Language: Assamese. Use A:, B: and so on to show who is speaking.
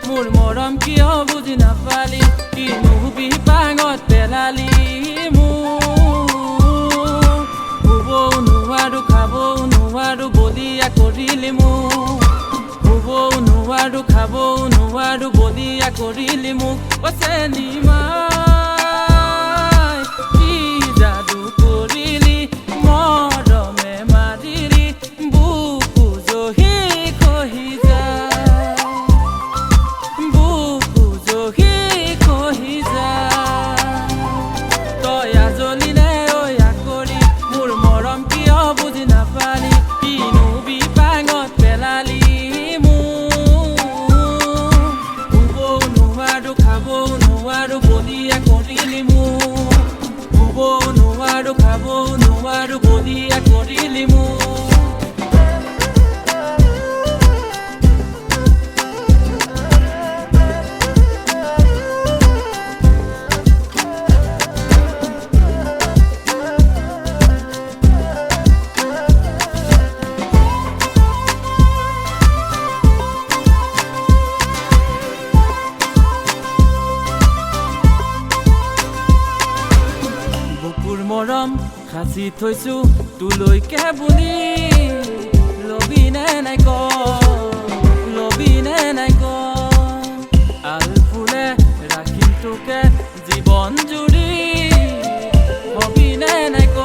A: মোৰ মৰম কিয় বুজি নাপালি কিনো বিপাঙত পেলালি মোক শুবও নোৱাৰো খাবও নোৱাৰো বলিয়া কৰিলি মোক শুবও নোৱাৰো খাবও নোৱাৰো বলিয়া কৰিলি মোক চেনিমাই কি যাদু কৰিলি মৰমে মাৰিলি বুকু জহি খহি খাবো নোৱাৰো বলিয়া কৰিলি মোক মৰম সাঁচি থৈছো তোলৈকে বুলি লবিনে নাই ক আল ফুলে ৰাখিম তোকে জীৱন জুৰি হবিনে নাই ক